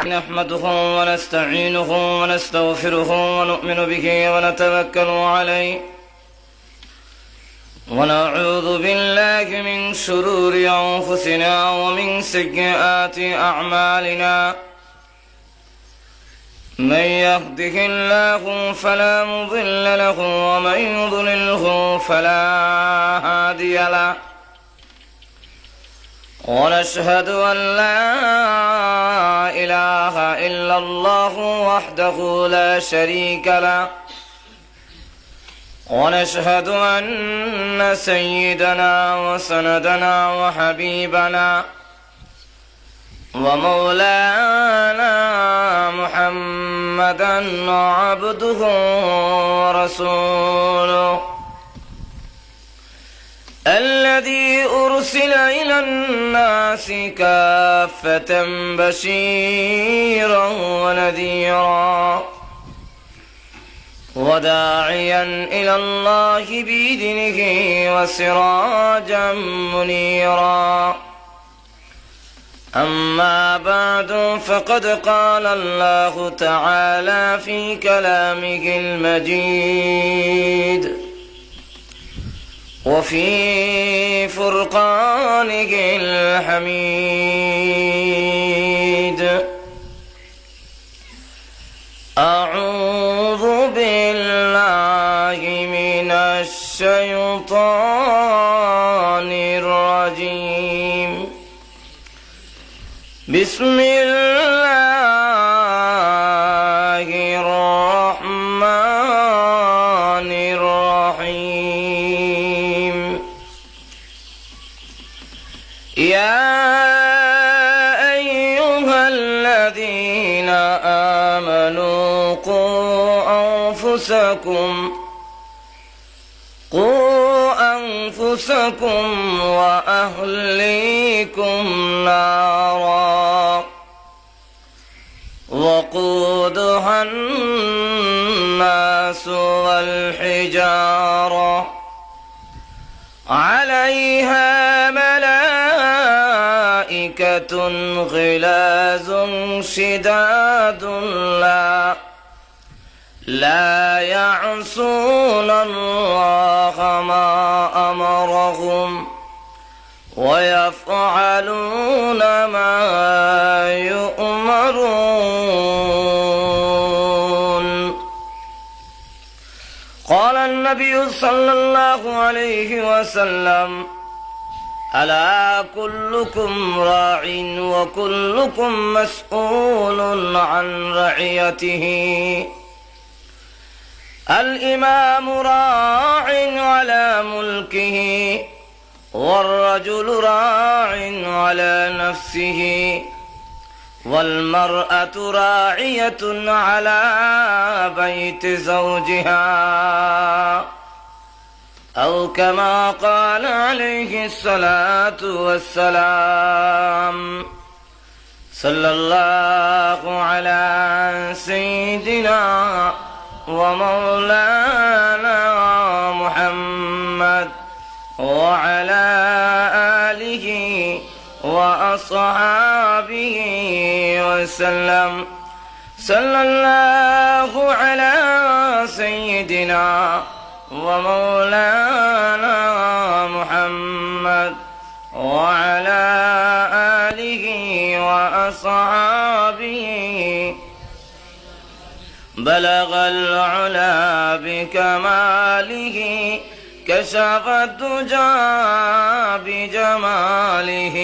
نحمده ونستعينه ونستغفره ونؤمن به ونتوكل عليه ونعوذ بالله من شرور أنفسنا ومن سيئات أعمالنا من يهده الله فلا مضل له ومن يضلله فلا هادي له ونشهد أن لا إله إلا الله وحده لا شريك له ونشهد أن سيدنا وسندنا وحبيبنا ومولانا محمدا عبده ورسوله الذي أرسل إلى الناس كافة بشيرا ونذيرا وداعيا إلى الله بإذنه وسراجا منيرا أما بعد فقد قال الله تعالى في كلامه المجيد وفي فرقانه الحميد أعوذ بالله من الشيطان الرجيم بسم الله الرحمن الرحيم يا أيها الذين آمنوا قوا أنفسكم وأهليكم نارا وقودها الناس والحجارة عليها ملائكة غلاظ شداد لا يعصون الله ما أمرهم ويفعلون ما يؤمرون. قال النبي صلى الله عليه وسلم ألا كلكم راع وكلكم مسؤول عن رعيته الإمام راع على ملكه والرجل راع على نفسه والمرأة راعية على بيت زوجها أو كما قال عليه الصلاة والسلام. صلى الله على سيدنا ومولانا محمد وعلى آله وأصحابه وسلم. صلى الله على سيدنا ومولانا محمد وعلى آله وأصحابه بلغ العلا بكماله كشف الدجى بجماله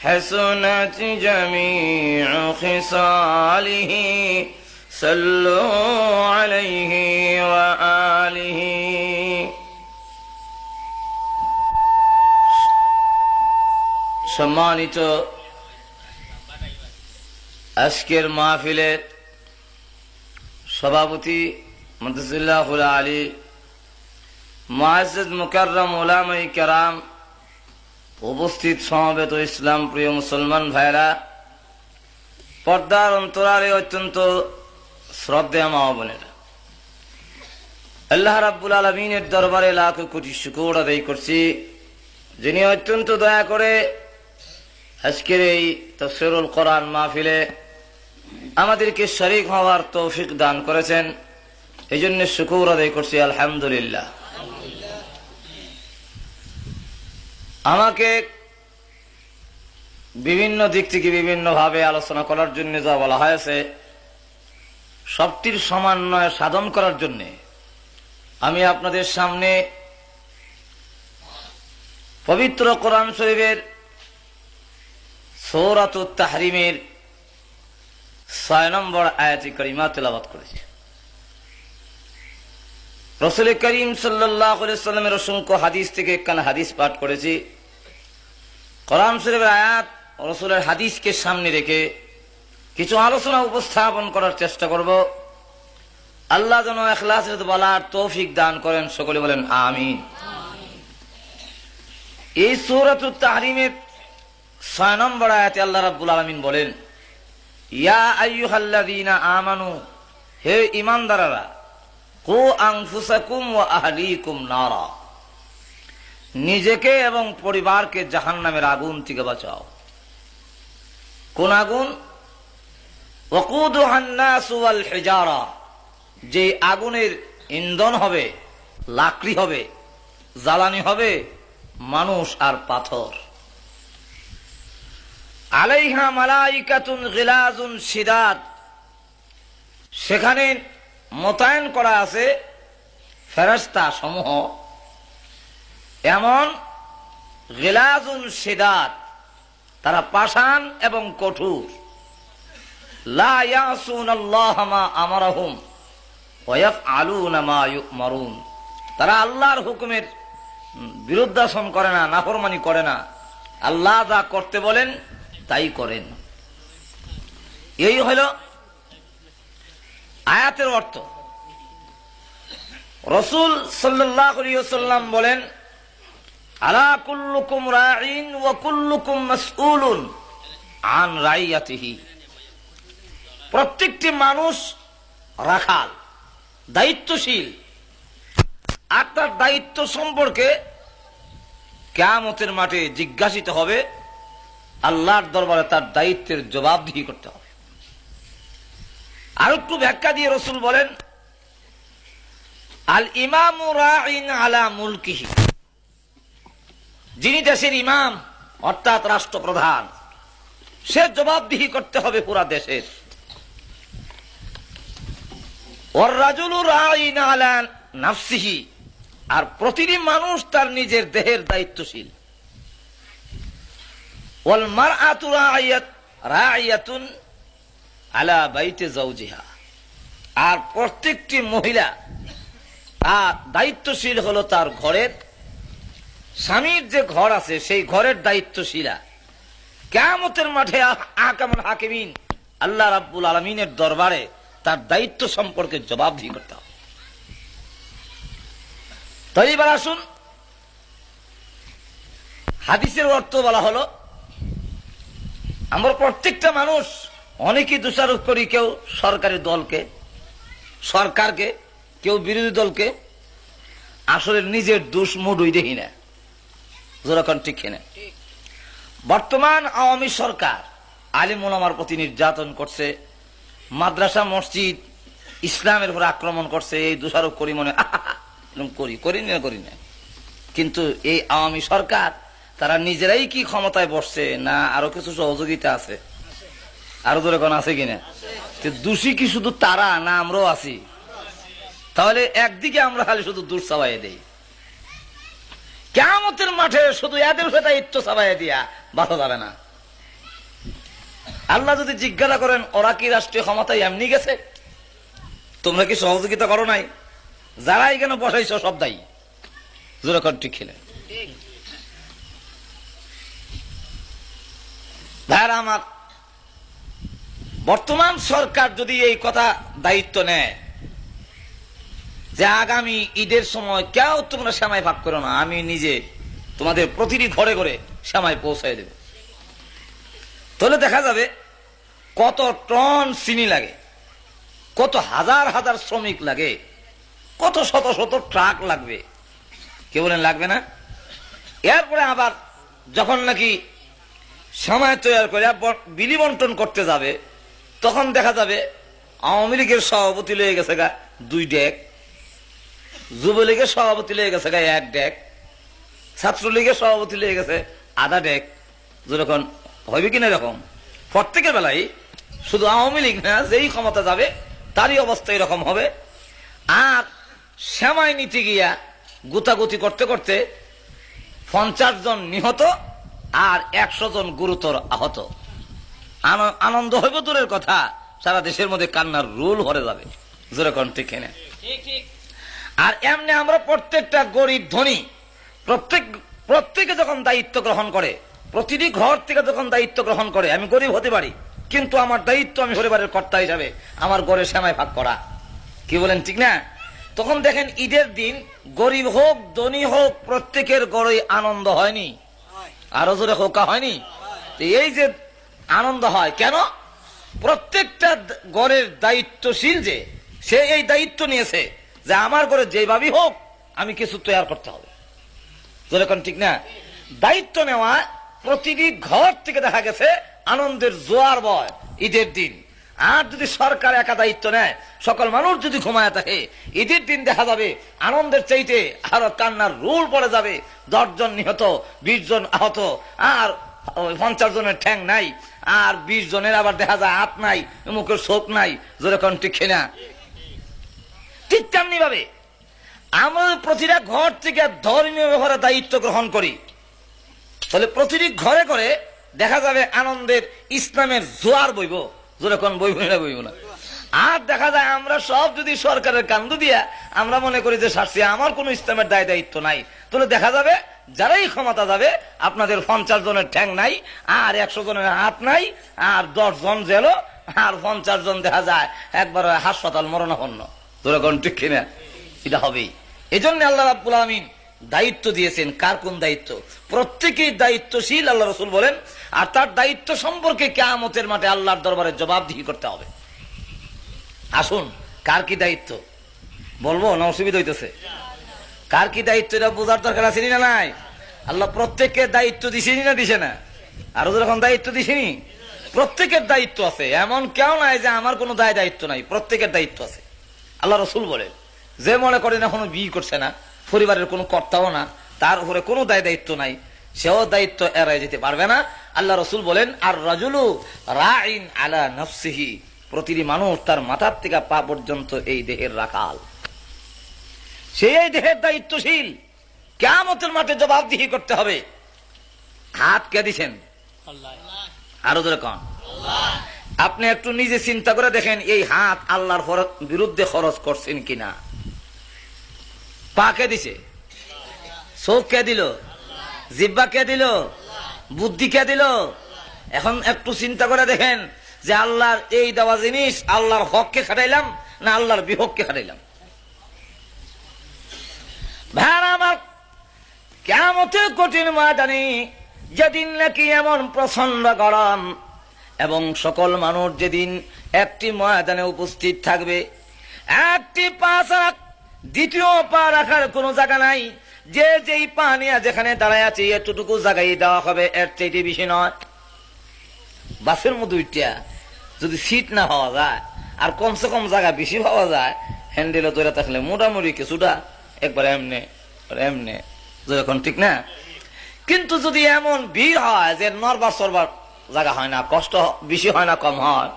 حسنت جميع خصاله صلوا عليه وآله. সম্মানিত আজকের মাহফিলের সভাপতি মুহাদ্দিসুল্লাহুল আলী মুআজ্জাজ মুকাররম উলামায়ে কেরাম, উপস্থিত সমবেত ইসলাম প্রিয় মুসলমান ভাইরা, পর্দার অন্তরালে অত্যন্ত শ্রদ্ধেয় মা বোনেরা, আল্লাহ রাব্বুল আলামিনের দরবারে লাখ কোটি শুকর আদায় করছি, যিনি অত্যন্ত দয়া করে আজকের এই তাফসীরুল কোরআন মাহফিলে আমাদেরকে শরীক হওয়ার তৌফিক দান করেছেন, এই জন্য শুকর আদায় করছি আলহামদুলিল্লাহ। আমাকে বিভিন্ন দিক থেকে বিভিন্ন ভাবে আলোচনা করার জন্য যা বলা হয়েছে, সবটির সমন্বয় সাধন করার জন্য আমি আপনাদের সামনে পবিত্র কোরআন শরীফের সূরাতুত তাহরিমের 6 নম্বর আয়াতে কারিমা তেলাওয়াত করেছি। রাসূল করিম সাল্লাল্লাহু আলাইহি ওয়াসাল্লামের অসংখ্য হাদিস থেকে একখানা হাদিস পাঠ করেছি। কোরআন শরীফের আয়াত ও রাসূলের হাদিসকে সামনে রেখে কিছু আলোচনা উপস্থাপন করার চেষ্টা করব। আল্লাহ যেন ইখলাসের সাথে বলার তৌফিক দান করেন, সকলে বলেন আমিন। এই সূরাতুত তাহরিমের 6 নম্বর আয়াতে আল্লাহ রাব্বুল আলামিন বলেন, ইয়া আইয়ুহাল্লাযীনা আমানু, হে ঈমানদাররা, কু আনফুসাকুম ওয়া আহলিকুম নারা, নিজেকে এবং পরিবারকে জাহান্নামের আগুন থেকে বাঁচাও। কোন আগুন? ওয়াকুদুহান নাসু ওয়াল হিজারা, যে আগুনের ইন্ধন হবে, লাকড়ি হবে, জ্বালানি হবে মানুষ আর পাথর। আলাইহা মালাইকাতুন গিলাজুন শিদাদ, সেখানে মোতায়েন করা আছে ফেরেশতা সমূহ এমন, গিলাজুন শিদাদ, তারা পাষাণ এবং কঠোর। লা ইয়াসুনাল্লাহা মা আমারাহুম ওয়া ইয়াফআলুনা মা ইউমারুন, তারা আল্লাহর হুকুমের বিরুদ্ধাচরণ করে না, নাফরমানি করে না, আল্লাহ যা করতে বলেন তাই করেন। এই হলো আয়াতের অর্থ। রাসূল সাল্লাল্লাহু আলাইহি ওয়াসাল্লাম বলেন, আলা কুল্লুকুম রাঈন ওয়া কুল্লুকুম মাসউলুন আন রাইয়াতিহি, প্রত্যেকটি মানুষ রাখাল, দায়িত্বশীল, আর তার দায়িত্ব সম্পর্কে কিয়ামতের মাঠে জিজ্ঞাসিত হবে। আল্লাহর দরবারে তার দায়িত্বের জবাবদিহি করতে হবে। আর একটু ব্যাখ্যা দিয়ে রাসূল বলেন, আল ইমামু রাঈন আলা মুলকিহি, যিনি দেশের ইমাম অর্থাৎ রাষ্ট্রপ্রধান, সে জবাবদিহি করতে হবে পুরা দেশের। ওয়ার রাজুলু রাঈন আলা নাফসিহি, আর প্রতিটি মানুষ তার নিজের দেহের দায়িত্বশীল। ওয়াল মারআতু রাঈয়াতুন আলা বাইতি যাওজিহা, আর প্রত্যেকটি মহিলা তার দায়িত্বশীল হলো তার ঘরের, স্বামীর যে ঘর আছে সেই ঘরের দায়িত্বশীলা। কিয়ামতের মাঠে আহকামুল হাকিমিন, আল্লাহ রাব্বুল আলামিনের দরবারে তার দায়িত্ব সম্পর্কে জবাবদিহি করতে হবে। তাই এবার আসুন, হাদিসের অর্থ বলা হলো, আমরা প্রত্যেকটা মানুষ অনেকেই দোষারোপ করি, কেউ সরকারি দলকে, সরকারকে, কেউ বিরোধী দলকে। আসলে নিজের দোষ মুডুই দেখি না, যেরকম ঠিক কিনা। বর্তমান আওয়ামী সরকার আলিম উলামার প্রতি নির্যাতন করছে, মাদ্রাসা মসজিদ ইসলামের উপর আক্রমণ করছে, এই দোষারোপ করি মনে করি না। কিন্তু এই আওয়ামী সরকার তারা নিজেরাই কি ক্ষমতায় বসছে না আরো কিছু সহযোগিতা আছে? আরো ধরে কোন আছে কিনা? দোষী কি শুধু তারা না আমরাও আছি? তাহলে একদিকে আমরা খালি শুধু দোষ চাপাই দেই, কিয়ামতের মাঠে শুধু এদের দায়িত্ব চাপাই দিয়া বাঁচা যাবে না। আল্লাহ যদি জিজ্ঞাসা করেন, ওরা কি রাষ্ট্রীয় ক্ষমতায় এমনি গেছে? তোমরা কি সহযোগিতা করো নাই? যারা এখানে বসাইছ সব দায়ী। যেরকম ঠিক খেলে ভাইরা আমার, বর্তমান সরকার যদি এই কথা দায়িত্ব নেয় যে আগামী ঈদের সময় কেউ তোমরা সেমাই ভাগ করো না, আমি নিজে তোমাদের প্রতিটি ঘরে ঘরে সেমাই পৌঁছায় দেব, তাহলে দেখা যাবে কত টন চিনি লাগে, কত হাজার হাজার শ্রমিক লাগে, কত শত শত ট্রাক লাগবে। কে বলেন লাগবে না? এরপরে আবার যখন নাকি সময় তৈরি করে বিলি বন্টন করতে যাবে, তখন দেখা যাবে আওয়ামী লীগের সভাপতি লয়ে গেছে গা 2 ডেক, যুবলীগের সভাপতি লয়ে গেছে গা 1 ডেক, ছাত্রলীগের সভাপতি লয়ে গেছে আধা ডেক। যেরকম হইবে কিনা এরকম প্রত্যেকের বেলায়, শুধু আওয়ামী লীগ না, যেই ক্ষমতা যাবে তারই অবস্থা এরকম হবে। আর সেমাই নীতি গিয়া গুতাগুতি করতে করতে 50 জন নিহত আর 100 জন গুরুতর আহত। আনন্দ হইব দূরের কথা, সারা দেশের মধ্যে কান্নার রুল ভরে যাবে। যেরকম ঠিক না? আর এমনি আমরা প্রত্যেকটা গরিব ধনী প্রত্যেকে যখন দায়িত্ব গ্রহণ করে, প্রতিটি ঘর থেকে যখন দায়িত্ব গ্রহণ করে, আমি গরিব হতে পারি কিন্তু আমার দায়িত্ব আমি পরিবারের কর্তা হিসাবে আমার ঘরে সেমাই ভাগ করা। কি বলেন ঠিক না? তখন দেখেন ঈদের দিন গরিব হোক ধনী হোক প্রত্যেকের ঘরে আনন্দ হয়নি? আরো জোরে হোকা হয়নি? এই যে আনন্দ হয় কেন? প্রত্যেকটা ঘরের দায়িত্বশীল যে সে এই দায়িত্ব নিয়েছে যে আমার ঘরে যেভাবেই হোক আমি কিছু তৈরি করতে হবে। যেরকম ঠিক না? দায়িত্ব নেওয়া প্রতিটি ঘর থেকে দেখা গেছে আনন্দের জোয়ার বয় ঈদের দিন। আর যদি সরকার একা দায়িত্ব নেয়, সকল মানুষ যদি ঘুমায় থাকে, ঈদের দিন দেখা যাবে আনন্দের চাইতে আরো কান্নার রুল পড়ে যাবে। 10 জন নিহত, 20 জন আহত, আর 50 জনের ঠ্যাং নাই, আর 20 জনের আবার দেখা যায় হাত নাই, মুখের চোখ নাই। যেরকম ঠিক না? ঠিক তেমনি ভাবে আমরা প্রতিটা ঘর থেকে ধর্মীয় ব্যাপারে দায়িত্ব গ্রহণ করি, তাহলে প্রতিটি ঘরে ঘরে দেখা যাবে আনন্দের ইসলামের জোয়ার বইব। যেরকম বইব না, বইব না। আর দেখা যায় আমরা সব যদি সরকারের কান্দু দিয়া আমরা মনে করি যে শাস্তি আমার কোন ইসলামের দায়িত্ব নাই, তাহলে দেখা যাবে যারাই ক্ষমতা যাবে আপনাদের 50 জনের ঠ্যাং নাই, আর 100 জনের হাত নাই, আর 10 জন জেল, আর 50 জন দেখা যায় একবার হাসপাতাল মরণাপন্ন। যেরকম ঠিক কিনা? এটা হবেই। এই জন্য আল্লাহ রাব্বুল আলামিন দায়িত্ব দিয়েছেন। কার কোন দায়িত্ব? প্রত্যেকেই দায়িত্বশীল আল্লাহ রাসূল বলেন। আর তার দায়িত্ব সম্পর্কে কিয়ামতের মাঠে আল্লাহর দরবারে জবাবদিহি করতে হবে। আসুন, কার কি দায়িত্ব বলবো না? অসুবিধা হইতেছে? কার কি দায়িত্ব এটা বোঝার দরকার আছে না? নাই? আল্লাহ প্রত্যেককে দায়িত্ব দিছেনি না দিছে না? আরো যখন দায়িত্ব দিছেনি, প্রত্যেকের দায়িত্ব আছে। এমন কেউ নাই যে আমার কোনো দায়িত্ব নাই, প্রত্যেকের দায়িত্ব আছে। আল্লাহ রাসূল বলেন যে মনে করেন এখনো বিয়ে করছে না, পরিবারের কোনো কর্তাও না, তার উপরে কোনো দায়িত্ব নাই, সেও দায়িত্ব এড়াই যেতে পারবে না। আল্লাহ রাসূল বলেন আর রাজুলু রাইন আলা নাফসিহি, প্রতিটি মানুষ তার মাথার থেকে পা পর্যন্ত এই দেহের রাখাল, সেই এই দেহের দায়িত্বশীল। কিয়ামতের মাঠে জবাবদিহি করতে হবে। হাত কে দিছেন? আরো ধরে কন। আপনি একটু নিজে চিন্তা করে দেখেন, এই হাত আল্লাহর বিরুদ্ধে খরচ করছেন কিনা? পা কে দিছে? চোখ কে দিল? জিহ্বা কে দিল? বুদ্ধি কে দিল? এখন একটু চিন্তা করে দেখেন যে আল্লাহর এই দেওয়া জিনিস আল্লাহর হককে খাটাইলাম না আল্লাহর বিহককে খাটাইলাম? ভাইরা আমার, কিয়ামতের কঠিন ময়দানে যেদিন নাকি এমন প্রচন্ড গরম এবং সকল মানুষ যেদিন একটি ময়দানে উপস্থিত থাকবে, একটি পা ছাড়া দ্বিতীয় পা রাখার কোন জায়গা নাই, যে যেই পা নিয়ে যেখানে দাঁড়ায় আছে এতটুকু জায়গায় দেওয়া হবে, এর চাইতে বেশি নয়। বাসের মধ্যে উঠিয়া যদি সিট না পাওয়া যায় আর কমসে কম জায়গা বেশি পাওয়া যায়, হ্যান্ডেলে ধরে থাকলে মোটামুটি কিছুটা একবার এমনে এমনে, যখন ঠিক না? কিন্তু যদি এমন ভিড় হয় যে নরবার সরবার জায়গা হয় না, কষ্ট বেশি হয় না কম হয়?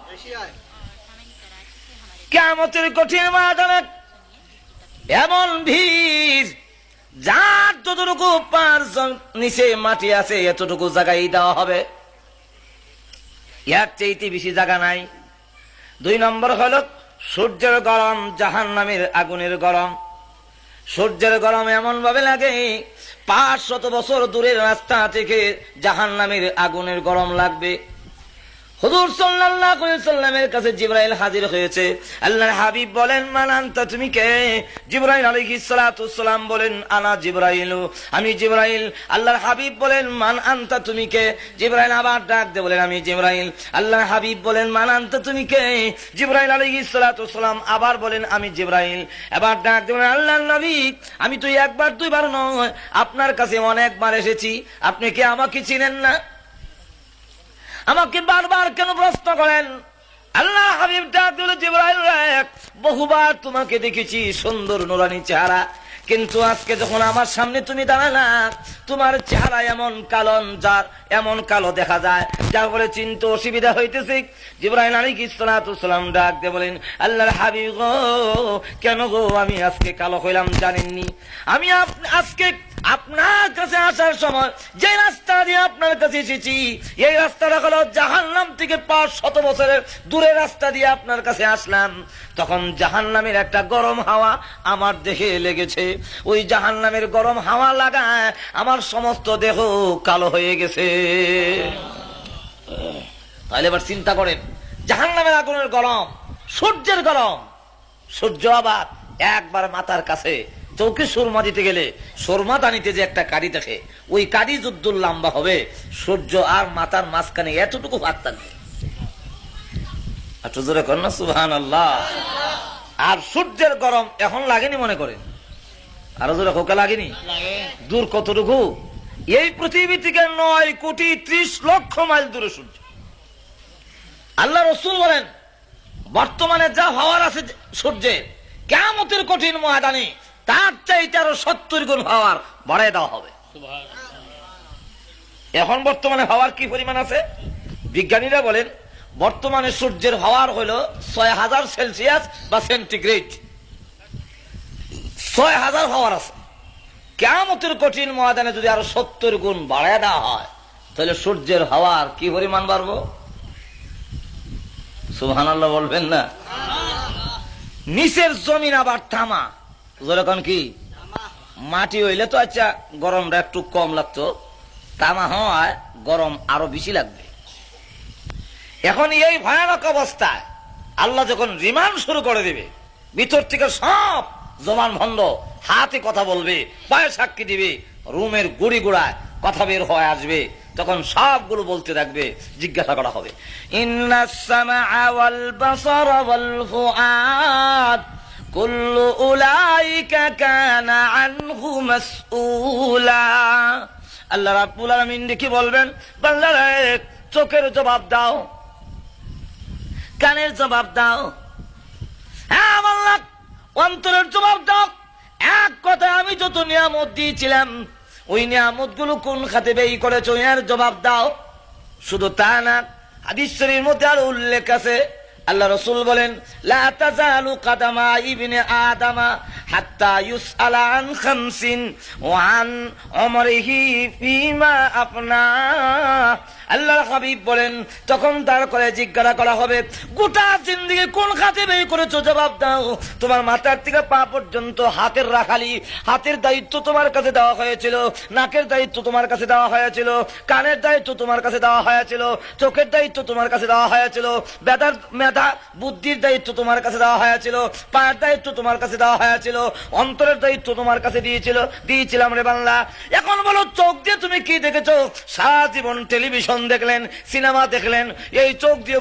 কিয়ামতের কঠিন ময়দানে এমন ভিড়, যার যতটুকু পার নিচে মাটি আছে এতটুকু জায়গায় দেওয়া হবে, এর চাইতে বেশি জায়গা নাই। 2 নম্বর হলো সূর্যের গরম, জাহান্নামের আগুনের গরম। সূর্যের গরম এমন ভাবে লাগে 500 বছর দূরের রাস্তা থেকে জাহান্নামের আগুনের গরম লাগবে। হুজুর সাল্লাল্লাহু আলাইহি সাল্লামের কাছে জিবরাইল হাজির হয়েছে। আল্লাহর হাবিব বলেন মান আনতা, তুমি কে? জিবরাইল আলাইহিস সালাতু ওয়াসসালাম বলেন আনা জিবরাইল, আমি জিবরাইল। আল্লাহর হাবিব বলেন মান আনতা, তুমি কে? জিবরাইল আবার ডাক দিয়ে বলেন আমি জিবরাইল। আল্লাহর হাবিব বলেন মান আনতা, তুমি কে? জিবরাইল আলাইহিস সালাতু ওয়াসসালাম আবার বলেন আমি জিবরাইল। এবার ডাক দিয়ে বলেন আল্লাহর নবী, আমি তো একবার দুইবার নয়, আপনার কাছে অনেকবার এসেছি, আপনি কি আমাকে চিনেন না? আমাকে বারবার কেন প্রশ্ন করেন? আল্লাহ হাবিব ডাক দিল, জিবরাইল বহুবার তোমাকে দেখেছি সুন্দর নুরানি চেহারা, কিন্তু আজকে যখন আমার সামনে তুমি দাঁড়ালা তোমার চেহারা এমন কালো, যার এমন কালো দেখা যায় যার ফলে চিন্তা অসুবিধা হইতেছে। জিবরাইল আলাইহিস সালাতু সালাম ডাক দিয়ে বলেন, আল্লাহর হাবিব গো, কেন গো আমি আজকে কালো হইলাম জানেননি? আমি আজকে আপনার কাছে আসার সময় যে রাস্তা দিয়ে আপনার কাছে এসেছি, এই রাস্তাটা হলো জাহান্নাম থেকে 500 বছরের দূরের রাস্তা দিয়ে আপনার কাছে আসলাম। তখন জাহান্নামের একটা গরম হাওয়া আমার দেহে লেগেছে, ওই জাহান্নামের গরম হাওয়া লাগায় আমার সমস্ত দেহ কালো হয়ে গেছে। তাহলে এবার চিন্তা করেন, জাহান্নামের আগুনের গরম, সূর্যের গরম, সূর্য আবার একবার মাথার কাছে চৌকি সুরমা দিতে গেলে সুরমা দানিতে যে একটা কাঠি দেখে, ওই কাঠি যুদ্ধ লম্বা হবে, সূর্য আর মাথার মাঝখানে এতটুকু ভাগ থাকবে। একটু জোরে কর না সুবহানাল্লাহ। আর সূর্যের গরম এখন লাগেনি মনে করেন, আরো জোরে হোকা লাগেনি? দূর কতটুকু? এই পৃথিবী থেকে 9,30,00,000 মাইল দূরে সূর্য। আল্লাহ রাসূল বলেন, বর্তমানে যা হওয়ার আছে সূর্যে, কিয়ামতের কঠিন ময়দানে তার চাইতে আরো 70 গুণ হওয়ার বাড়ায় দেওয়া হবে। এখন বর্তমানে হওয়ার কি পরিমাণ আছে? বিজ্ঞানীরা বলেন বর্তমানে সূর্যের হওয়ার হলো 6000 সেলসিয়াস বা সেন্টিগ্রেড, 6000 হওয়ার আছে। কিয়ামতের কঠিন ময়দানে যদি আরো 70 গুণ বাড়ায় দেওয়া হয়, তাহলে সূর্যের হওয়ার কি পরিমাণ বাড়বো? সুবহানাল্লাহ বলবেন না? নিচের জমিন আবার তামা, যেরকম কি মাটি হইলে তো আচ্ছা গরমটা একটু কম লাগতো, তামা হওয়ায় গরম আরো বেশি লাগবে। এখন এই ভয়ানক অবস্থায় আল্লাহ যখন রিমান্ড শুরু করে দিবে, ভিতর থেকে সব জবান বন্ধ, হাতে কথা বলবে, পায়ে সাক্ষী দিবে, রুমের গুড়ি গুড়ায় কথা বের হয়ে আসবে, তখন সবগুলো বলতে থাকবে, জিজ্ঞাসা করা হবে, ইন্নাস সামআ ওয়াল বাসারা ওয়াল ফুআদ কুল্লু উলাইকা কানা আনহু মাসউলা। আল্লাহ রাব্বুল আলামিন কি বলবেন, বান্দারা চোখের জবাব দাও, কানের জবাব দাও, হ্যাঁ আল্লাহ অন্তরের জবাব দাও। এক কথায় আমি যত নিয়ামত দিয়েছিলাম, ওই নিয়ামত গুলো কোন খাতে ব্যয় করেছো এর জবাব দাও। শুধু তা না, হাদিস শরীফের মধ্যে আরো উল্লেখ আছে, আল্লাহ রাসূল বলেন, লা তাজালু কাদামা ইবনে আদামা হাত্তা ইউসআলা আন খামসিন ওয়া আন উমরিহি ফিমা আফনা। আল্লাহর হাবিব বলেন, তখন তার করে জিজ্ঞাসা করা হবে, গোটা জিন্দেগি কোন খাতে ব্যয় করেছো জবাব দাও। তোমার মাথার থেকে পা পর্যন্ত হাতের রাখালি, হাতের দায়িত্ব তোমার কাছে দেওয়া হয়েছিল, নাকের দায়িত্ব তোমার কাছে দেওয়া হয়েছিল, কানের দায়িত্ব তোমার কাছে দেওয়া হয়েছিল, চোখের দায়িত্ব তোমার কাছে দেওয়া হয়েছিল, মেধা বুদ্ধির দায়িত্ব তোমার কাছে দেওয়া হয়েছিল, পায়ের দায়িত্ব তোমার কাছে দেওয়া হয়েছিল, অন্তরের দায়িত্ব তোমার কাছে দিয়েছিলাম রে বাংলা। এখন বলো, চোখ দিয়ে তুমি কি দেখেছো? সারা জীবন টেলিভিশন দেখলেন, সিনেমা দেখলেন, এই চোখ দিয়ে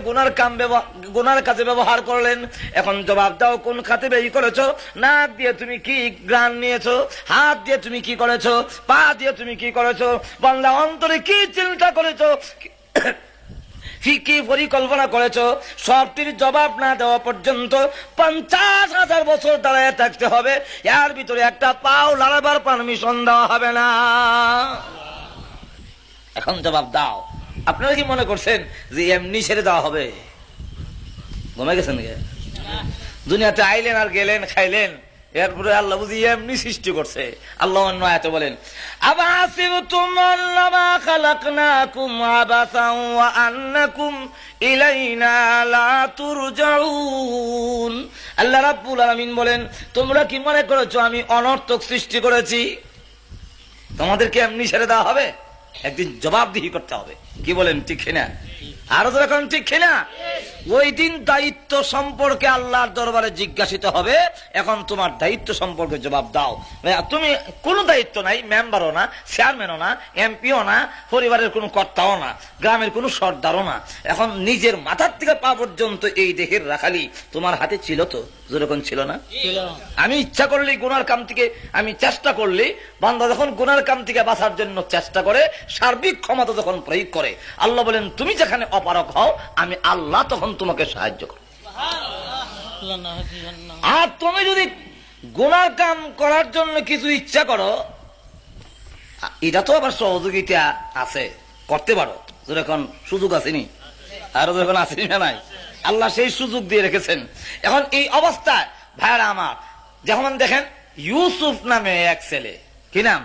গুনার কাজে ব্যবহার করলেন। এখন জবাব দাও, কোন খাতে ব্যয় করেছো? নাক দিয়ে তুমি কি ঘ্রাণ নিয়েছো? হাত দিয়ে তুমি কি করেছো? পা দিয়ে তুমি কি করেছো? বান্দা অন্তরে কি চিন্তা করেছো, কি পরিকল্পনা করেছো? সবটির জবাব না দেওয়া পর্যন্ত 50,000 বছর দাঁড়ায় থাকতে হবে, এর ভিতরে একটা পাও লড়াবার পারমিশন দেওয়া হবে না। এখন জবাব দাও। আপনারা কি মনে করছেন যে এমনি ছেড়ে দেওয়া হবে? ঘুমে গেছেন? দুনিয়াতে আইলেন আর গেলেন, খাইলেন, এরপরে আল্লাহ বুঝি এমনি সৃষ্টি করছে। আল্লাহ অন্য আয়াতে বলেন, আবাসিবতুম আন্নামা খালাকনাকুম আবাসান ওয়া আন্নাকুম ইলাইনা লা তুরজাউন। আল্লাহ রাব্বুল আলামিন বলেন, তোমরা কি মনে করেছো আমি অনর্থক সৃষ্টি করেছি? তোমাদেরকে এমনি ছেড়ে দেওয়া হবে? একদিন জবাবদিহি করতে হবে। কি বলেন, ঠিক কিনা? আরো যখন ঠিক কিনা? ওই দিন দায়িত্ব সম্পর্কে আল্লাহর দরবারে জিজ্ঞাসিত হবে। এখন তোমার দায়িত্ব সম্পর্কে জবাব দাও। তুমি কোনো দায়িত্ব নাই, মেম্বারও না, চেয়ারম্যানও না, এমপিও না, পরিবারের কোনো কর্তাও না, গ্রামের কোনো সর্দারও না। এখন নিজের মাথার থেকে পা পর্যন্ত এই দেহের রাখালি তোমার হাতে ছিল তো? যেরকম ছিল না? আমি ইচ্ছা করলেই গুনার কাম থেকে, আমি চেষ্টা করলেই, বান্দা যখন গুনার কাম থেকে বাঁচার জন্য চেষ্টা করে, সার্বিক ক্ষমতা যখন প্রয়োগ করে, আল্লাহ বলেন তুমি যেখানে অপারক হও, আমি আল্লাহ তখন তোমাকে সাহায্য করবে। আর তুমি যদি গুনার কাম করার জন্য কিছু ইচ্ছা করো, এটা তো আবার সহযোগিতা আছে, করতে পারো, যখন সুযোগ আসেনি, আরো যখন আসেনি না নাই, আল্লাহ সেই সুযোগ দিয়ে রেখেছেন। এখন এই অবস্থায় ভাইরা আমার, যেমন দেখেন ইউসুফ নামে এক ছেলে, কি নাম?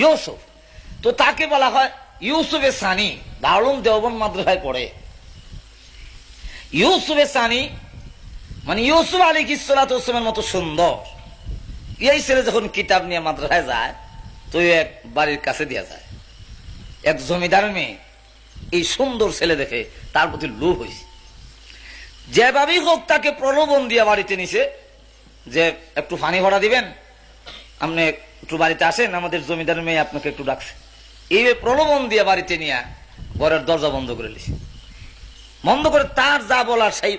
ইউসুফ। তো তাকে বলা হয় ইউসুফে সানি, দারুন দেওবন্দ মাদ্রাসায় পড়ে। ইউসুফে সানি মানে ইউসুফ আলাইহিসসালামের মতো সুন্দর। এই ছেলে যখন কিতাব নিয়ে মাদ্রাসায় যায়, তো এক বাড়ির কাছে দিয়ে যায়, এক জমিদার মেয়ে এই সুন্দর ছেলে দেখে তার প্রতি লোভ হয়েছে। যেভাবেই হোক তাকে প্রলোভন দিয়ে বাড়িতে নিছে, যে একটু পানি ভরা দিবেন, আপনি একটু বাড়িতে আসেন, আমাদের জমিদার মেয়ে আপনাকে একটু ডাকছে। এই প্রলোভন দিয়ে বাড়িতে নিয়ে ঘরের দরজা বন্ধ করে দিছে। বন্ধ করে তার যা বলার সেই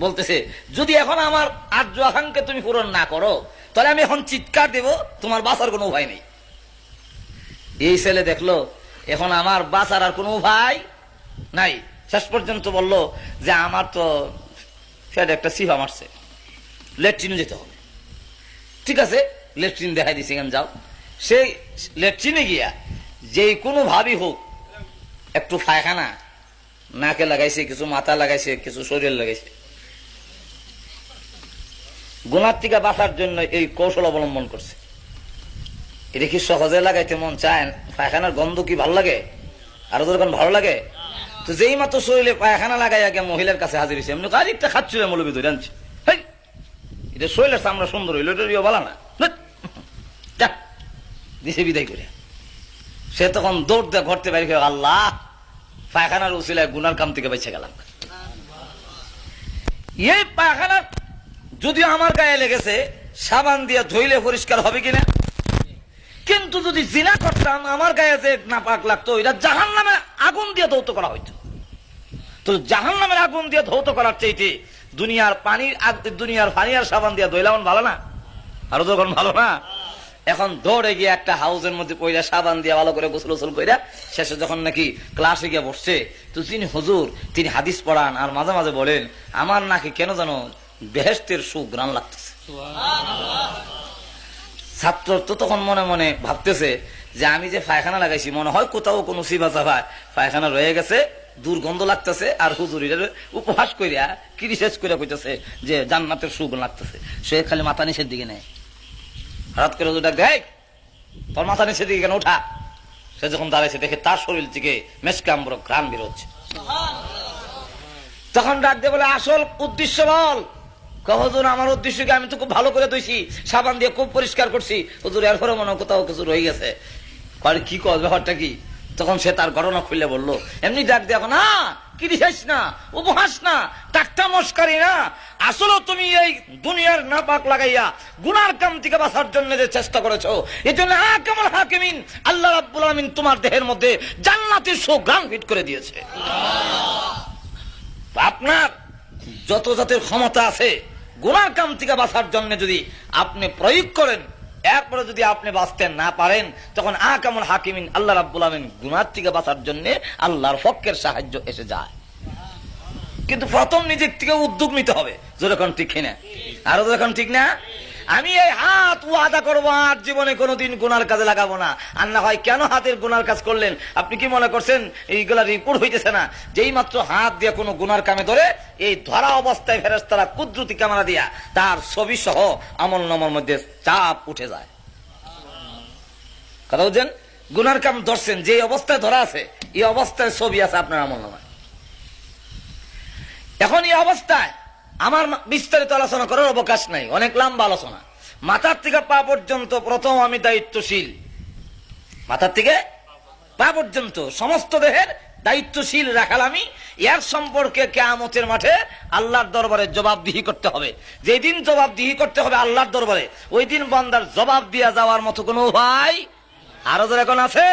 বলতেছে, যদি এখন আমার আর্য আকাঙ্ক্ষা তুমি পূরণ না করো, তাহলে আমি এখন চিৎকার দেব, তোমার বাঁচার কোনো উপায় নেই। এই ছেলে দেখলো এখন আমার বাঁচার আর কোনো উপায় নাই, শেষ পর্যন্ত বলল যে আমার তো ফেড একটা সিফা মারছে, লেট্রিনে যেতে হবে। ঠিক আছে, লেট্রিন দেখাই দিছে, এখানে যাও। সেই লেট্রিনে গিয়া যেই কোনো ভাবি হোক একটু পায়খানা নাকে লাগাইছে, কিছু মাথা লাগাইছে, কিছু শরীর লাগাইছে। গুনার থেকে বাঁচার জন্য এই কৌশল অবলম্বন করছে। এটা কি সহজে লাগাইতে মন চায়? পায়খানার গন্ধ কি ভালো লাগে? আরো যখন ভালো লাগে, তো যেই মাত্র শরীরে পায়খানা লাগাই আগে মহিলার কাছে হাজির হয়েছে, এমনি আরেকটা খাচ্ছিল মৌলবি ধরে আনছে, এটা শরীরের চামড়া সুন্দর হইল, এটা বলা না, দিছে বিদায় করে। সে তখন দৌড় দেয় ঘরতে বাইরে, আল্লাহ পায়খানার উসিলায় গুনার কাম থেকে বেঁচে গেলাম। এই পায়খানা যদিও আমার গায়ে লেগেছে, সাবান দিয়ে ধুইলে পরিষ্কার হবে কিনা, কিন্তু যদি জিনা করতাম আমার গায়ে যে নাপাক লাগতো, এটা জাহান্নামের আগুন দিয়ে ধৌত করা হইতো। তো জাহান্নামের আগুন দিয়ে ধৌত করার চাইতে দুনিয়ার পানি আর সাবান দিয়ে ধুইলাম ভালো না? আরো যখন ভালো না। এখন দৌড়ে গিয়ে একটা হাউসের মধ্যে পয়লা সাবান দিয়ে ভালো করে গোসল গোসল কইরা শেষে যখন নাকি ক্লাসে গিয়ে বসছে, তো তিনি হুজুর, তিনি হাদিস পড়ান আর মাঝে মাঝে বলেন, আমার নাকি কেন যেন বেহেশতের সুঘ্রাণ লাগতেছে। ছাত্র তো তখন মনে মনে ভাবতেছে যে আমি যে পায়খানা লাগাইছি, মনে হয় কোথাও কোনো সিবা চাপায় পায়খানা রয়ে গেছে, দুর্গন্ধ লাগতেছে, আর হুজুর উপহাস করিয়া ক্রিটিসাইজ করে কইতেছে যে জান্নাতের সুগন্ধ লাগতেছে। সে খালি মাথা নিচের দিকে নেয়, হঠাৎ করে হুজুর ডাক দেয়, তোর মাথা নিচের দিকে কেন উঠা? সে যখন দাঁড়াইছে দেখে তার শরীর থেকে মেসকাম্বর ঘ্রাণ বেরোচ্ছে। তখন ডাক দিয়ে বলে, আসল উদ্দেশ্য বল। হুজুর আমার উদ্দেশ্য কি, আমি তো খুব ভালো করে ধুইছি, সাবান দিয়ে খুব পরিষ্কার করছি, হুজুর এরপরে মনে কোথাও কিছু রয়ে গেছে। কি কর, ব্যাপারটা কি? তখন সে তার ঘটনা খুলে বললো। এমনি ডাক দিয়ে, না ক্রিটিসাইজ না, উপহাস না, টাকটা মস্কারি না, আসলে তুমি এই দুনিয়ার নাপাক লাগাইয়া গুনার কাম থেকে বাঁচার জন্য যে চেষ্টা করেছো, এই জন্য আহকামুল হাকিমিন আল্লাহ রাব্বুল আলামিন তোমার দেহের মধ্যে জান্নাতের সুঘ্রাণ হিট করে দিয়েছে। আপনার যত জাতের ক্ষমতা আছে গুনার কাম থেকে বাঁচার জন্য যদি আপনি প্রয়োগ করেন, এরপরে যদি আপনি বাঁচতে না পারেন, তখন আহকামুল হাকিমিন আল্লাহ রাব্বুল আলামিন গুনার থেকে বাঁচার জন্য আল্লাহর পক্ষের সাহায্য এসে যায়। কিন্তু প্রথম নিজের থেকে উদ্যোগ নিতে হবে। যেরকম ঠিক কিনা? আরো যখন ঠিক না, আমি এই হাত ওয়াদা করবো আর জীবনে কোনোদিন গুনার কাজে লাগাবো না। আর না হয় কেন হাতের গুনার কাজ করলেন? আপনি কি মনে করছেন এইগুলা রিপোর্ট হইতেছে না? যেই মাত্র হাত দিয়ে কোনো গুনার কামে ধরে, এই ধরা অবস্থায় ফেরেশতারা কুদরতি ক্যামেরা দিয়া তার ছবি সহ আমলনামার মধ্যে চাপ উঠে যায়। কথা বুঝছেন? গুনার কাম ধরছেন, যে অবস্থায় ধরা আছে এই অবস্থায় ছবি আছে আপনার আমলনামায়। এখন এই অবস্থায় আমার বিস্তারিত আলোচনা করার অবকাশ নাই, অনেক লম্বা আলোচনা। মাথার থেকে পা পর্যন্ত প্রথম আমি দায়িত্বশীল, মাথার থেকে পা পর্যন্ত সমস্ত দেহের দায়িত্বশীল রাখাল আমি। এর সম্পর্কে কিয়ামতের মাঠে আল্লাহর দরবারে জবাবদিহি করতে হবে। যেদিন জবাবদিহি করতে হবে আল্লাহর দরবারে, ওই দিন বান্দার জবাব দিয়ে যাওয়ার মতো কোনো উপায় আরো যারা এখন আছে?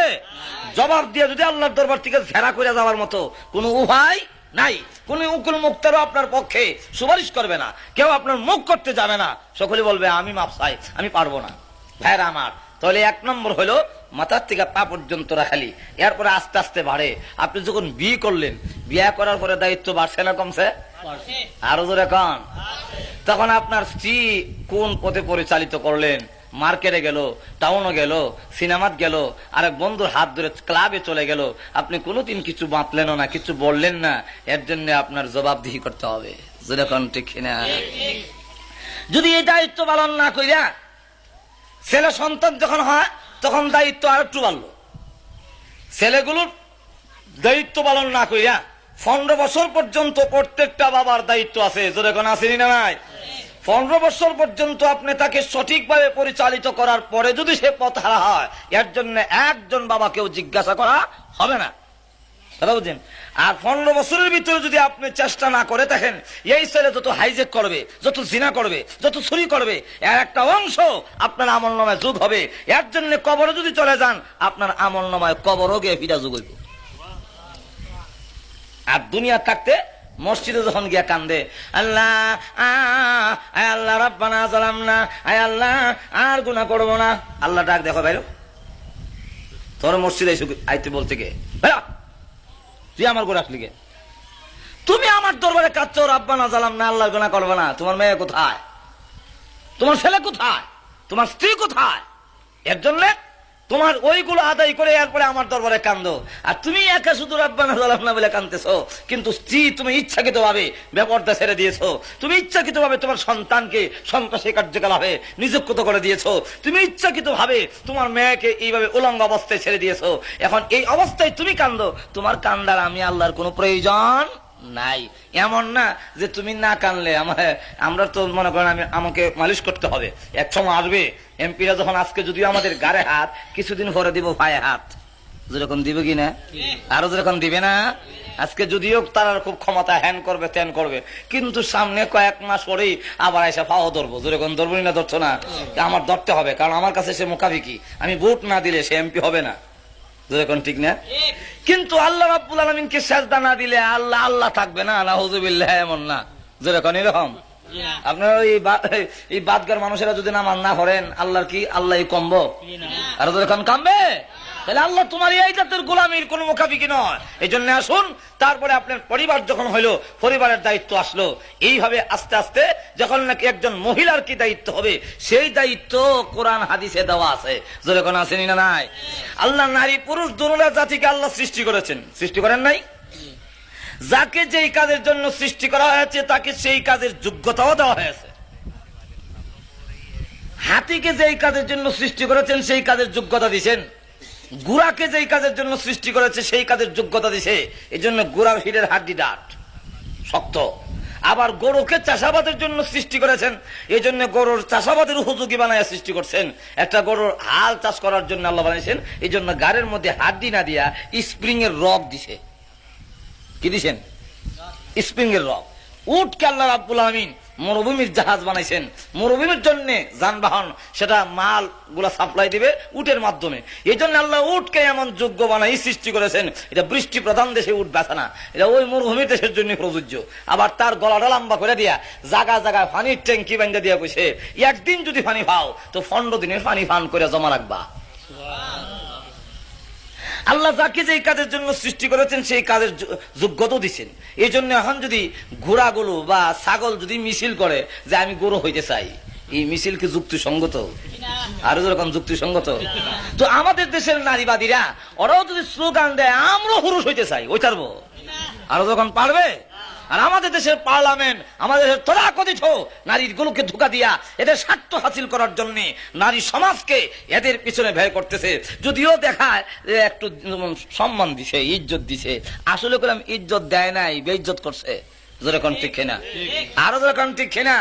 জবাব দিয়ে যদি আল্লাহর দরবার থেকে ঝেড়া করে যাওয়ার মতো কোনো উপায় নাই। কোন উকুল মুক্তারও আপনার পক্ষে সুপারিশ করবে না, কেউ আপনার মুখ করতে যাবে না, সকলে বলবে আমি মাপ চাই, আমি পারবো না। ভাইরা আমার, তাহলে এক নম্বর হলো মাথার থেকে পা পর্যন্ত রাখালি। এরপরে আস্তে আস্তে বাড়ে। আপনি যখন বিয়ে করলেন, বিয়ে করার পরে দায়িত্ব বাড়ছে না কমছে? আরো জোরে কন। তখন আপনার স্ত্রী কোন পথে পরিচালিত করলেন? মার্কেটে গেল, টাউনে গেল, সিনেমাত গেল, আরেক বন্ধুর হাত ধরে ক্লাবে চলে গেল, আপনি কোনোদিন কিছু বাঁধলেন না, কিছু বললেন না, এর জন্য আপনার জবাবদিহি করতে হবে। যেরকম ঠিক না? যদি এই দায়িত্ব পালন না করিয়া ছেলে সন্তান যখন হয় তখন দায়িত্ব আর একটু বাড়লো। ছেলেগুলোর দায়িত্ব পালন না করিয়া 15 বছর পর্যন্ত প্রত্যেকটা বাবার দায়িত্ব আছে। যেরকম আসেনি না নাই? 15 বছর পর্যন্ত আপনি তাকে সঠিকভাবে পরিচালিত করার পরে যদি সে পথ হারা হয়, এর জন্য একজন বাবাকেও জিজ্ঞাসা করা হবে না। বুঝছেন? আর 15 বছরের ভিতরে যদি আপনি চেষ্টা না করে থাকেন, এই ছেলে যত হাইজেক করবে, যত জিনা করবে, যত চুরি করবে, এর একটা অংশ আপনার আমলনামায় যোগ হবে। এর জন্য কবরে যদি চলে যান, আপনার আমলনামায় কবরও গিয়ে ফিরা যোগ হইব। আর দুনিয়া থাকতে মসজিদে যখন গিয়া কান্দে, আল্লাহ আয় আল্লাহ রাব্বানা যালামনা, আয় আল্লাহ আর গুনাহ করব না, আল্লাহ ডাক দেখো ভাইরো, তোর মসজিদে আইতে বলতে গে ভাইরা, তুই আমার গোড়া আসলি গে? তুমি আমার দরবারে কাঁদছো রাব্বানা যালামনা, আল্লাহ গুনাহ করবে না। তোমার মেয়ে কোথায়? তোমার ছেলে কোথায়? তোমার স্ত্রী কোথায়? এর জন্য তোমার ওইগুলো আদায় করে এরপরে আমার দরবারে কান্দো। আর তুমি একা শুধু রাব্বানা যালামনা বলে কান্দতেছো, কিন্তু স্ত্রী তুমি ইচ্ছাকৃত ভাবে বেপরদা ছেড়ে দিয়েছো। তুমি ইচ্ছাকৃত ভাবে তোমার সন্তানকে সন্ত্রাসী কার্যকলাপে নিযুক্ত করে দিয়েছো। তুমি ইচ্ছাকৃত ভাবে তোমার মেয়েকে এইভাবে উলঙ্গ অবস্থায় ছেড়ে দিয়েছো। এখন এই অবস্থায় তুমি কান্দো, তোমার কান্দার আমি আল্লাহর কোনো প্রয়োজন নাই। এমন না যে তুমি না কানলে আমরা তো মনে করেন আমাকে মালিশ করতে হবে। এক সময় আসবে এমপিরা যখন, আজকে যদিও আমাদের গাড়ে হাত, কিছুদিন পরে দিব পায়ে হাত। যেরকম দিবে কিনা? আরো যেরকম দিবে না? আজকে যদিও তারা খুব ক্ষমতা, হ্যান করবে ত্যান করবে, কিন্তু সামনে কয়েক মাস পরেই আবার এসে পাও ধরবো। যেরকম ধরবো না, ধরছো না? আমার ধরতে হবে, কারণ আমার কাছে সে মোকাবিকি। আমি ভোট না দিলে সে এমপি হবে না। যেরকম ঠিক না? কিন্তু আল্লাহ রাব্বুল আলামিনকে সেজদা না দিলে আল্লাহ আল্লাহ থাকবে না। নাউযুবিল্লাহ, এমন না। যেরকম এরকম আপনার এই বাদগার মানুষেরা যদি নামাজ না করেন, আল্লাহর কি আল্লাহ কমব? আর যখন কামবে, তাহলে আল্লাহ তোমার এই জাতের গোলামির কোন মোকাবিকি নয়। এই জন্য আসুন, তারপরে আপনার পরিবার যখন হইলো, পরিবারের দায়িত্ব আসলো, এইভাবে আস্তে আস্তে যখন নাকি একজন মহিলার কি দায়িত্ব হবে, সেই দায়িত্ব কোরআন হাদিসে দেওয়া আছে। যখন আসেনি না নাই? আল্লাহ নারী পুরুষ দুনো জাতিকে আল্লাহ সৃষ্টি করেছেন, সৃষ্টি করেন নাই? যাকে যেই কাজের জন্য সৃষ্টি করা হয়েছে তাকে সেই কাজের যোগ্যতাও দেওয়া হয়েছে। হাতিকে যেই কাজের জন্য সৃষ্টি করেছেন সেই কাজের যোগ্যতা দিয়েছেন। গুড়াকে যেই কাজের জন্য সৃষ্টি করেছে সেই কাজের যোগ্যতা দিছে। এই জন্য গুড়ার হিড়ের হাড্ডি ডাট শক্ত। আবার গরুকে চাষাবাদের জন্য সৃষ্টি করেছেন, এই জন্য গরুর চাষাবাদের উপযোগী বানায় সৃষ্টি করছেন। একটা গরুর হাল চাষ করার জন্য আল্লাহ বানিয়েছেন, এই জন্য গাড়ির মধ্যে হাড্ডি না দিয়া স্প্রিং এর রক দিছে। কি দিছেন? স্প্রিং এর রক। উটকে আল্লাহ রাব্বুল আলামিন মরুভূমির জাহাজ বানাইছেন, মরুভূমির জন্য যানবাহন, সেটা মাল গুলা সাপ্লাই দিবে উটের মাধ্যমে। এই জন্য আল্লাহ উটকে এমন যোগ্য বানাই সৃষ্টি করেছেন। এটা বৃষ্টি প্রধান দেশে উট বেচা না, এটা ওই মরুভূমির দেশের জন্য প্রযোজ্য। আবার তার গলাটা লম্বা করে দিয়া জায়গা জায়গায় পানির ট্যাঙ্কি বান্ধা দিয়া কইছে, একদিন যদি পানি পাও তো 15 দিনের পানি পান করে জমা রাখবা। আল্লাহ যাকে যে কাজের জন্য সৃষ্টি করেছেন সেই কাজের যোগ্যতা দিচ্ছেন। এই জন্য এখন যদি ঘোড়াগুলো বা ছাগল যদি মিছিল করে যে আমি গরু হইতে চাই, এই মিছিল কি যুক্তিসঙ্গত? আরো যেরকম যুক্তিসঙ্গত। তো আমাদের দেশের নারীবাদীরা ওরাও যদি স্লোগান দেয় আমরা পুরুষ হইতে চাই, ওই পারবো? আরো যখন পারবে। আর আমাদের দেশের পার্লামেন্ট, আমাদের দেশের তথাকথিত নারীগুলোকে ধোঁকা দিয়া এদের স্বার্থ হাসিল করার জন্য নারী সমাজকে এদের পিছনে ব্যয় করতেছে। যদিও দেখায় একটু সম্মান দিছে, ইজ্জত দিছে, আসলে করে ইজ্জত দেয় নাই, বেইজ্জত করছে। যেরকম ঠিক কিনা? আরো যেরকম ঠিক কিনা?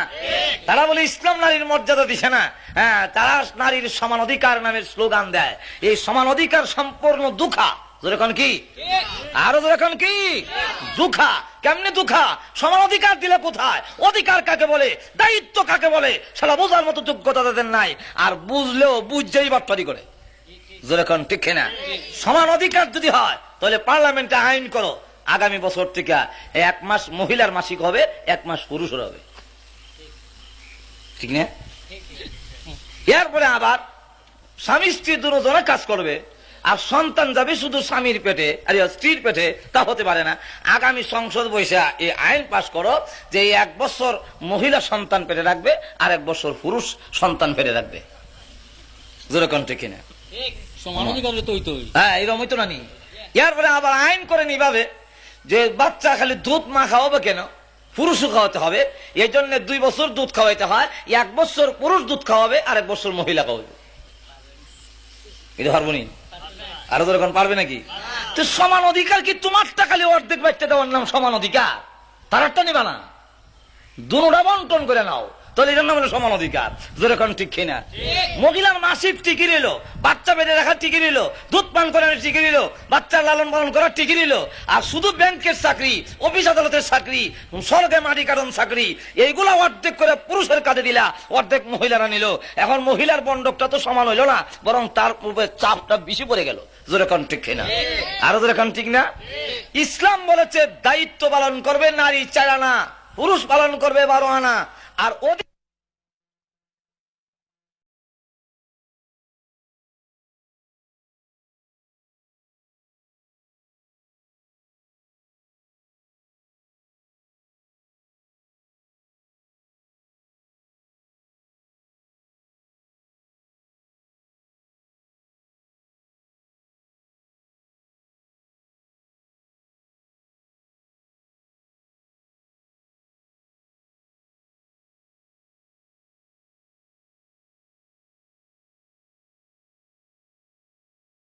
তারা বলে ইসলাম নারীর মর্যাদা দিছে না। হ্যাঁ, তারা নারীর সমান অধিকার নামের স্লোগান দেয়। এই সমান অধিকার সম্পূর্ণ দুঃখা। যেরকম কি? আরো যেরকম কি? দুঃখা। কেমনে দুঃখা? সমান অধিকার দিলে কোথায়? অধিকার কাকে বলে, দায়িত্ব কাকে বলে সেটা বোঝার মতো যোগ্যতা তাদের নাই। আর বুঝলেও বুঝছেই বাটপারি করে। যেরকম ঠিক কিনা? সমান অধিকার যদি হয় তাহলে পার্লামেন্টে আইন করো, আগামী বছর থেকে 1 মাস মহিলার মাসিক হবে, 1 মাস পুরুষের হবে। ঠিক না? এরপরে আবার স্বামী স্ত্রী দুজনে কাজ করবে। আর সন্তান যাবে শুধু স্বামীর পেটে আর স্ত্রীর পেটে, তা হতে পারে না। আগামী সংসদ বৈশা এই আইন পাশ করো যে 1 বছর মহিলা সন্তান পেটে রাখবে আর 1 বছর পুরুষ সন্তান পেটে রাখবে। যেরকম ঠিক কিনা? হ্যাঁ, এরকম হইতো না নি। এরপরে আবার আইন করেন এইভাবে যে বাচ্চা খালি দুধ মা খাওয়াবে কেন, পুরুষও খাওয়াতে হবে। এই জন্য 2 বছর দুধ খাওয়াইতে হয়, 1 বছর পুরুষ দুধ খাওয়াবে আর 1 বছর মহিলা খাওয়াবে। এটা পারবো নি? আরো যখন পারবে নাকি? তো সমান অধিকার কি তোমারটা খালি অর্ধেক বাচ্চা দেওয়ার নাম সমান অধিকার? তারটা নিবা না, দুটা বন্টন করে নাও, তাহলে এটার নাম হলো সমান অধিকার। যেরকম ঠিক কিনা? মহিলার মাসিক টিকি নিল, বাচ্চা বেঁধে রাখার টিকি নিল, দুধ পান করার টিকি নিল, বাচ্চার লালন পালন করার টিকি নিল। আর শুধু ব্যাংকের চাকরি, অফিস আদালতের চাকরি, সরকারি মাটি কাটন চাকরি, এইগুলা অর্ধেক করে পুরুষের কাজে দিলা, অর্ধেক মহিলারা নিল। এখন মহিলার বন্ডকটা তো সমান হইল না, বরং তার উপরে চাপটা বেশি পড়ে গেল। যেরকম ঠিক কিনা? আরো যেরকম ঠিক না? ইসলাম বলেছে দায়িত্ব পালন করবে নারী 4 আনা, পুরুষ পালন করবে 12 আনা। আর